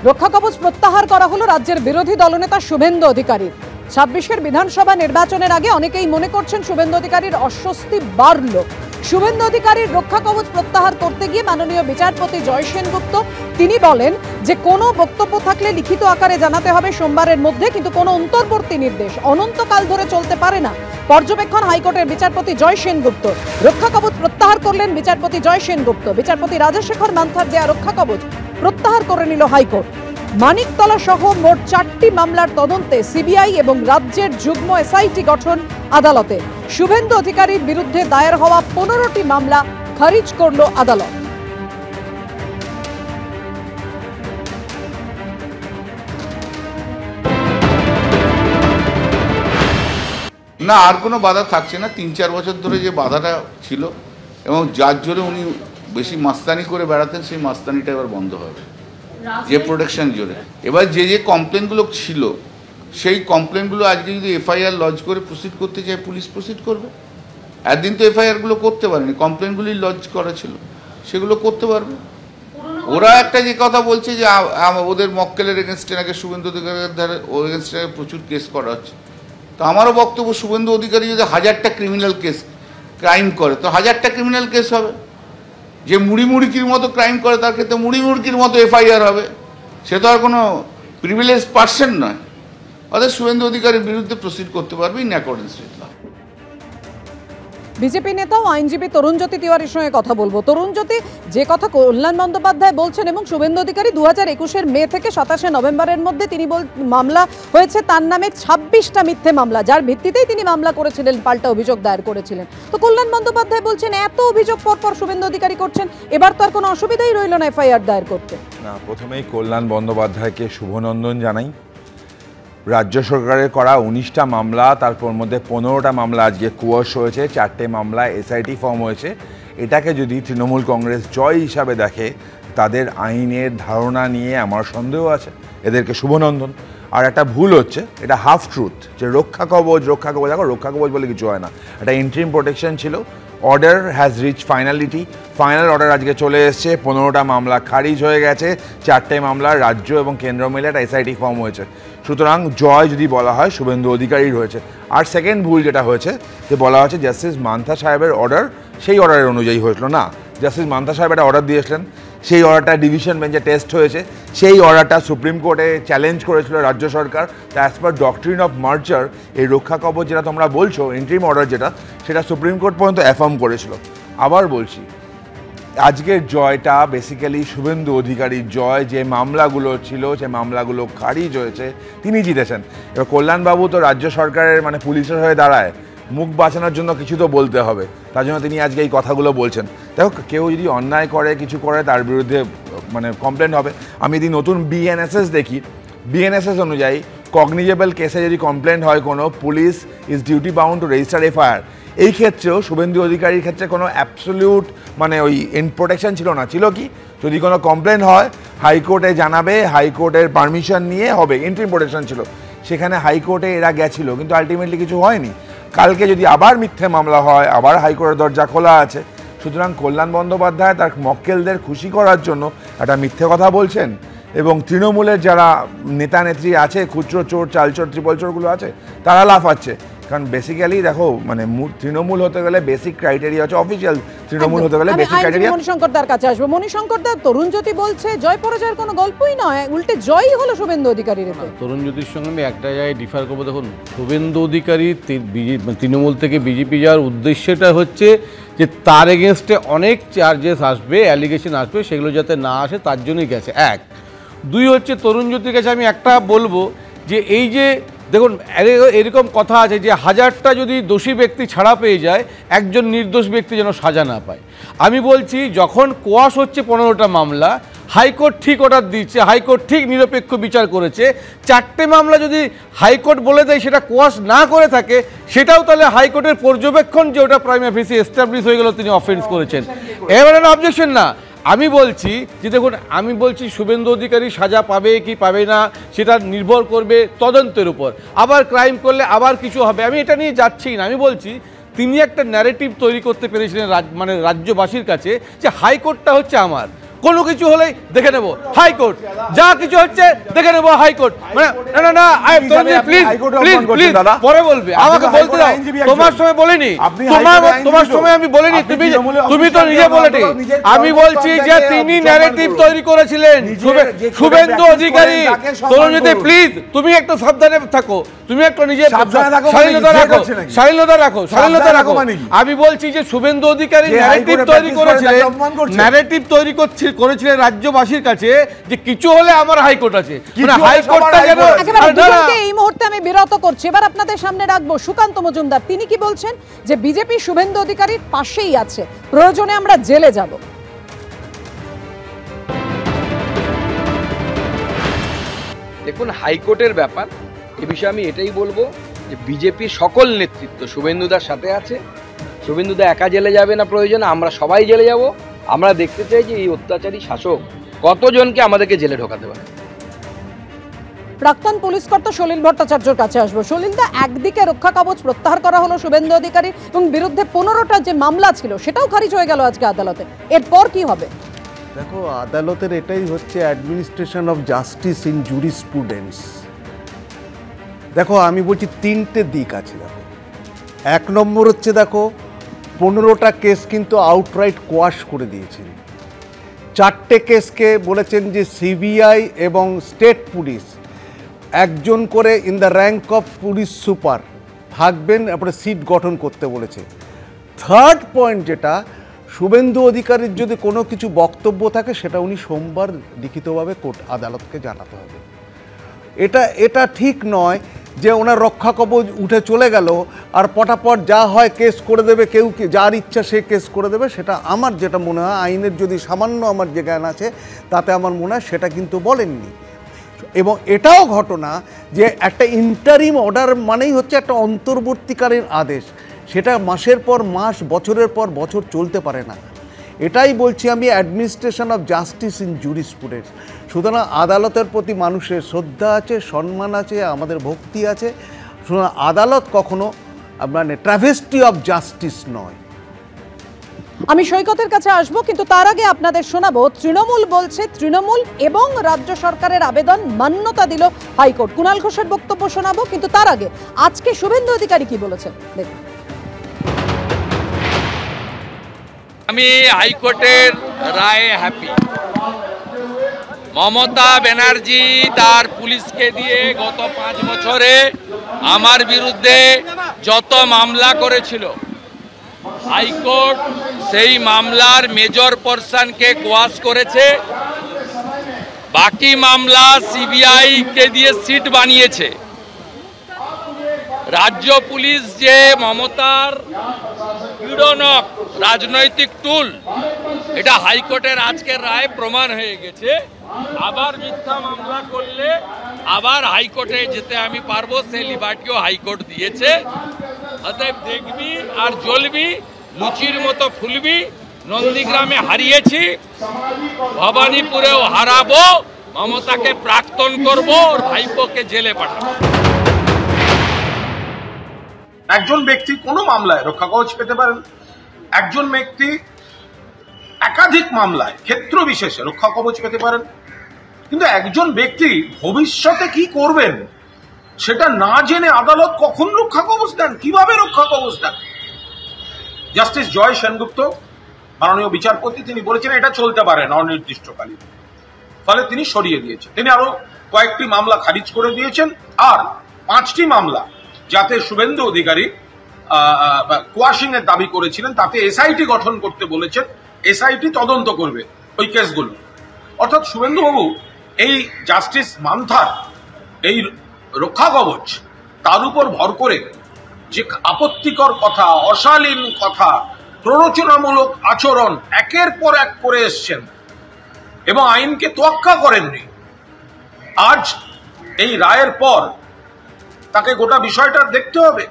রক্ষা কবচ প্রত্যাহার করা হলো রাজ্যের বিরোধী দলনেতা শুভেন্দু অধিকারীর। ২৬-এর বিধানসভা নির্বাচনের আগে অনেকেই মনে করছেন শুভেন্দু অধিকারীর অস্বস্তি বাড়ল। শুভেন্দু অধিকারীর রক্ষা কবচ প্রত্যাহার করতে গিয়ে মাননীয় বিচারপতি জয় সেনগুপ্ত তিনি বলেন যে কোনো বক্তব্য থাকলে লিখিত আকারে জানাতে হবে সোমবারের মধ্যে, কিন্তু কোনো অন্তর্বর্তী নির্দেশ অনন্তকাল ধরে চলতে পারে না। পর্যবেক্ষণ হাইকোর্টের বিচারপতি জয় সেনগুপ্ত। রক্ষা কবচ প্রত্যাহার করলেন বিচারপতি জয় সেনগুপ্ত। বিচারপতি রাজশেখর মান্থার দেয়া রক্ষা কবচ প্রত্যাহার করে নিল হাইকোর্ট। মানিকতলা সহ মোট 4টি মামলার তদন্তে সিবিআই এবং রাজ্যের যুগ্ম এসআইটি গঠন আদালতে। শুভেন্দু অধিকারীর বিরুদ্ধে দায়ের হওয়া 15টি মামলা খারিজ করল আদালত। না, আর কোনো বাধা থাকছে না। 3-4 বছর ধরে যে বাধাটা ছিল এবং যার জোরে উনি বেশি মাস্তানি করে বেড়াতেন, সেই মাস্তানিটা এবার বন্ধ হবে, যে প্রোটেকশন জোরে। এবার যে যে কমপ্লেনগুলো ছিল সেই কমপ্লেনগুলো আজকে যদি এফআইআর লজ করে প্রসিড করতে চায়, পুলিশ প্রসিড করবে। একদিন তো এফআইআরগুলো করতে পারেনি, কমপ্লেনগুলি লজ করা ছিল, সেগুলো করতে পারবে। ওরা একটা যে কথা বলছে যে ওদের মক্কেলের এগেনস্টে নাকি শুভেন্দু অধিকারীর ধারে এগেনস্টে প্রচুর কেস করা হচ্ছে। তো আমারও বক্তব্য, শুভেন্দু অধিকারী যদি 1000টা ক্রিমিনাল কেস ক্রাইম করে তো 1000টা ক্রিমিনাল কেস হবে। যে মুড়িমুড়কির মতো ক্রাইম করে তার ক্ষেত্রে মুড়িমুড়কির মতো এফআইআর হবে। সে তো আর কোনো প্রিভিলেজ পার্সন নয়। অর্থাৎ শুভেন্দু অধিকারীর বিরুদ্ধে প্রসিড করতে পারবে in accordance with law. BJP নেতা ও আইনজীবী তরুণজ্যোতি তিওয়ারির সঙ্গে কথা বলবো। তরুণজ্যোতি, যে কথা কল্যাণ বন্দ্যোপাধ্যায় বলছেন এবং শুভেন্দু অধিকারী 2021-এর মে থেকে 27শে নভেম্বরের মধ্যে তিনি মামলা হয়েছে তার নামে 26টা মিথ্যে মামলা, যার ভিত্তিতেই তিনি মামলা করেছিলেন, পাল্টা অভিযোগ দায়ের করেছিলেন। তো কল্যাণ বন্দ্যোপাধ্যায় বলছেন এত অভিযোগ পরপর শুভেন্দু অধিকারী করছেন, এবার তো আর কোনো অসুবিধাই রইল না এফআইআর দায়ের করতে। না, প্রথমেই কল্যাণ বন্দ্যোপাধ্যায়কে শুভনন্দন জানাই। রাজ্য সরকারের করা 19টা মামলা, তারপর মধ্যে 15টা মামলা আজকে কোয়াশ হয়েছে, 4টে মামলা এসআইটি ফর্ম হয়েছে। এটাকে যদি তৃণমূল কংগ্রেস জয় হিসাবে দেখে, তাদের আইনের ধারণা নিয়ে আমার সন্দেহ আছে। এদেরকে শুভনন্দন। আর একটা ভুল হচ্ছে, এটা হাফ ট্রুথ, যে রক্ষা কবচ দেখো রক্ষা কবচ বলে কিছু হয় না। এটা ইন্টারিম প্রোটেকশন ছিল। Order has reach finality, final order আজকে চলে এসছে। 15টা মামলা খারিজ হয়ে গেছে, 4টে মামলা রাজ্য এবং কেন্দ্র মিলে একটা এসআইটি ফর্ম হয়েছে। সুতরাং জয় যদি বলা হয় শুভেন্দু অধিকারীর হয়েছে। আর সেকেন্ড ভুল যেটা হয়েছে, যে বলা হচ্ছে জাস্টিস মান্থা সাহেবের অর্ডার সেই অর্ডারের অনুযায়ী হয়েছিল না। জাস্টিস মান্থা সাহেব একটা অর্ডার দিয়েছিলেন, সেই অর্ডারটা ডিভিশন বেঞ্চে টেস্ট হয়েছে, সেই অর্ডারটা সুপ্রিম কোর্টে চ্যালেঞ্জ করেছিল রাজ্য সরকার। তো অ্যাজ পার ডক্ট্রিন অফ মার্জার এই রক্ষা কবচ যেটা তোমরা বলছো ইন্টারিম অর্ডার যেটা, সেটা সুপ্রিম কোর্ট পর্যন্ত অ্যাফার্ম করেছিল। আবার বলছি, আজকের জয়টা বেসিক্যালি শুভেন্দু অধিকারীর জয়। যে মামলাগুলো ছিল সে মামলাগুলো খারিজ হয়েছে, তিনি জিতেছেন। এবার কল্যাণবাবু তো রাজ্য সরকারের পুলিশের হয়ে দাঁড়ায়, মুখ বাঁচানোর জন্য কিছু তো বলতে হবে, তার জন্য তিনি আজকে এই কথাগুলো বলছেন। দেখো, কেউ যদি অন্যায় করে কিছু করে তার বিরুদ্ধে কমপ্লেন হবে। আমি যদি নতুন বিএনএসএস দেখি, বিএনএসএস অনুযায়ী কগনিজেবল কেসে যদি কমপ্লেন হয় কোনো, police is duty bound to register FIR. এই ক্ষেত্রেও শুভেন্দু অধিকারীর ক্ষেত্রে কোনো অ্যাবসলিউট ওই ইন প্রোটেকশন ছিল না। ছিল কি, যদি কোনো কমপ্লেন হয় হাইকোর্টে জানাবে, হাইকোর্টের পারমিশন নিয়ে হবে, ইন্টারিম প্রোটেকশন ছিল। সেখানে হাইকোর্টে এরা গেছিল, কিন্তু আলটিমেটলি কিছু হয়নি। কালকে যদি আবার মিথ্যে মামলা হয়, আবার হাইকোর্টের দরজা খোলা আছে। সুতরাং কল্যাণ বন্দ্যোপাধ্যায় তার মক্কেলদের খুশি করার জন্য একটা মিথ্যে কথা বলছেন, এবং তৃণমূলের যারা নেতা নেত্রী আছে, খুচরো চোর, চালচোর, ত্রিপল চোরগুলো আছে, তারা লাফাচ্ছে। কারণ বেসিক্যালি দেখো, তৃণমূল হতে গেলে বেসিক ক্রাইটেরিয়া হচ্ছে, অফিসিয়াল তৃণমূল হতে গেলে বেসিক ক্রাইটেরিয়া। মণিশঙ্কর দার কাছে আসবো। মণিশঙ্কর দা, তরুণজ্যোতি বলছে জয় পরাজয়ের কোনো গল্পই নয়, উল্টে জয়ই হলো শুভেন্দু অধিকারীর। তরুণজ্যোতির সঙ্গে আমি একটা জায়গায় ডিফার করবো। দেখুন, শুভেন্দু অধিকারী তৃণমূল থেকে বিজেপি যাওয়ার উদ্দেশ্যটা হচ্ছে যে তার এগেনস্টে অনেক চার্জেস আসবে, অ্যালিগেশন আসবে, সেগুলো যাতে না আসে তার জন্যই গেছে। 1, 2 হচ্ছে তরুণজ্যোতির কাছে আমি একটা বলবো যে এই যে দেখুন, এরকম কথা আছে যে 1000টা যদি দোষী ব্যক্তি ছাড়া পেয়ে যায়, একজন নির্দোষ ব্যক্তি যেন সাজা না পায়। আমি বলছি, যখন কোয়াশ হচ্ছে 15টা মামলা, হাইকোর্ট ঠিক অর্ডার দিচ্ছে, হাইকোর্ট ঠিক নিরপেক্ষ বিচার করেছে, 4টে মামলা যদি হাইকোর্ট বলে দেয় সেটা কোয়াশ না করে থাকে, সেটাও তাহলে হাইকোর্টের পর্যবেক্ষণ যে ওটা প্রাইম অফিসে এস্টাবলিশ হয়ে গেল তিনি অফেন্স করেছেন, এবারে অবজেকশন না। আমি বলছি যে দেখুন, আমি বলছি শুভেন্দু অধিকারী সাজা পাবে কি পাবে না সেটা নির্ভর করবে তদন্তের উপর। আবার ক্রাইম করলে আবার কিছু হবে, আমি এটা নিয়ে যাচ্ছি না। আমি বলছি তিনি একটা ন্যারেটিভ তৈরি করতে পেরেছিলেন রাজ্যবাসীর কাছে যে হাইকোর্টটা হচ্ছে আমার, কোনো কিছু হলেই দেখে নেব হাইকোর্ট, যা কিছু হচ্ছে দেখে নেব হাইকোর্ট। মানে না না প্লিজ প্লিজ প্লিজ পরে বলবে, আমাকে বলতে দাও। তোমার সময় বলিনি, তোমার সময় আমি বলিনি, তুমি তো নিজে বলেনি। আমি বলছি যে তিনি ন্যারেটিভ তৈরি করেছিলেন শুভেন্দু অধিকারী। প্লিজ তুমি একটু সাবধানে থাকো, তুমি একটু নিজে স্বাধীনতা রাখো, স্বাধীনতা রাখো, স্বাধীনতা রাখো। আমি বলছি যে শুভেন্দু অধিকারী ন্যারেটিভ তৈরি করেছিলেন, ন্যারেটিভ তৈরি করেছিলেন রাজ্যবাসীর কাছে যে কিছু হলে আমার হাইকোর্ট আছে। হাইকোর্টটা যেন এই মুহূর্তে আমি বিরত করছি। এবার আপনাদের সামনে রাখবো সুকান্ত মজুমদার। তিনি কি বলছেন যে বিজেপি শুভেন্দু অধিকারীর পাশেই আছে, প্রয়োজনে আমরা জেলে যাব। দেখুন, হাইকোর্টের ব্যাপার, এ বিষয়ে আমি এটাই বলবো যে বিজেপির সকল নেতৃত্ব শুভেন্দুদার সাথে আছে। শুভেন্দুদা একা জেলে যাবে না, প্রয়োজনে আমরা সবাই জেলে যাব। আমরা দেখতে চাই যে এই অত্যাচারী শাসক কতজনকে আমাদেরকে জেলে ঢোকাতে পারে। প্রাক্তন পুলিশ কর্তা সলিল ভট্টাচার্যের কাছে আসবো। সলিলদা, একদিকে রক্ষা কবচ প্রত্যাহার করা হলো শুভেন্দু অধিকারী এবং বিরুদ্ধে 15টা যে মামলা ছিল সেটাও খারিজ হয়ে গেল আজকে আদালতে, এরপর কি হবে? দেখো, আদালতের এটাই হচ্ছে administration of justice in jurisprudence. দেখো, আমি বলছি 3টে দিক আছে। দেখো, 1 নম্বর হচ্ছে, দেখো 15টা কেস কিন্তু আউটরাইট কোয়াশ করে দিয়েছেন। 4টে কেসকে বলেছেন যে সিবিআই এবং স্টেট পুলিশ একজন করে in the rank of police super থাকবেন, তারপরে সিট গঠন করতে বলেছে। 3rd পয়েন্ট যেটা, শুভেন্দু অধিকারীর যদি কোনো কিছু বক্তব্য থাকে সেটা উনি সোমবার লিখিতভাবে কোর্ট আদালতকে জানাতে হবে। এটা ঠিক নয় যে ওনার রক্ষা কবচ উঠে চলে গেল আর পটাপট যা হয় কেস করে দেবে, কেউ যার ইচ্ছা সে কেস করে দেবে। সেটা আমার যেটা মনে হয়, আইনের যদি সামান্য আমার যে জ্ঞান আছে তাতে আমার মনে হয় সেটা কিন্তু বলেননি। এবং এটাও ঘটনা যে একটা ইন্টারিম অর্ডার মানেই হচ্ছে একটা অন্তর্বর্তীকালীন আদেশ, সেটা মাসের পর মাস, বছরের পর বছর চলতে পারে না। এটাই বলছি আমি, administration of justice in jurisprudence. সুতরাং আদালতের প্রতি মানুষের শ্রদ্ধা আছে, সম্মান আছে, আমাদের ভক্তি আছে। সুতরাং আদালত কখনো মানে ট্রাভেস্টি অফ জাস্টিস নয়। আমি সৈকতের কাছে আসবো, কিন্তু তার আগে আপনাদের শোনাবো তৃণমূল বলছে তৃণমূল এবং রাজ্য সরকারের আবেদন মান্যতা দিল হাইকোর্ট। কুণাল ঘোষের বক্তব্য শোনাবো, কিন্তু তার আগে আজকে শুভেন্দু অধিকারী কি বলেছেন দেখুন। আমি হাইকোর্টের রায়ে হ্যাপি। মমতা ব্যানার্জি তার পুলিশকে দিয়ে গত 5 বছরে আমার বিরুদ্ধে যত মামলা করেছিল, হাইকোর্ট সেই মামলার মেজর পোরশনকে কোয়াশ করেছে। বাকি মামলা সিবিআই কে দিয়ে সিট বানিয়েছে। রাজ্য পুলিশ যে মমতার পীড়নক রাজনৈতিক টুল, এটা হাইকোর্টের আজকের রায় প্রমাণ হয়ে গেছে। আবার মিথ্যা মামলা করলে আবার হাইকোর্টে যেতে আমি পারবো, সে লিবার্টিও হাইকোর্ট দিয়েছে। অতএব দেখবি আর জ্বলবি, লুচির মতো ফুলবি। নন্দীগ্রামে হারিয়েছি, ভবানীপুরেও হারাবো। মমতাকে প্রাক্তন করবো, ওর ভাইপোকে জেলে পাঠাবো। একজন ব্যক্তি কোনো মামলায় রক্ষা কবচ পেতে পারেন, একজন ব্যক্তি একাধিক মামলায় ক্ষেত্র বিশেষে রক্ষা কবচ পেতে পারেন। কিন্তু একজন ব্যক্তি ভবিষ্যতে কি করবেন সেটা না জেনে আদালত কখন রক্ষা কবচ দেন, কিভাবে রক্ষা কবচ দেন? জাস্টিস জয় সেনগুপ্ত, মাননীয় বিচারপতি, তিনি বলেছেন এটা চলতে পারে না অনির্দিষ্টকালীন, ফলে তিনি সরিয়ে দিয়েছেন। তিনি আরো কয়েকটি মামলা খারিজ করে দিয়েছেন। আর 5টি মামলা যাতে শুভেন্দু অধিকারী কোয়াশিং এর দাবি করেছিলেন, তাতে এসআইটি গঠন করতে বলেছেন। এসআইটি তদন্ত করবে ওই কেসগুলো। অর্থাৎ শুভেন্দুবাবু এই জাস্টিস মান্থার এই রক্ষা কবচ, তার উপর ভর করে যে আপত্তিকর কথা, অশালীন কথা, প্ররোচনামূলক আচরণ একের পর এক করে এসছেন এবং আইনকে তোয়াক্কা করেননি। আজ এই রায়ের পর তাকে গোটা বিষয়টা দেখতে হবে।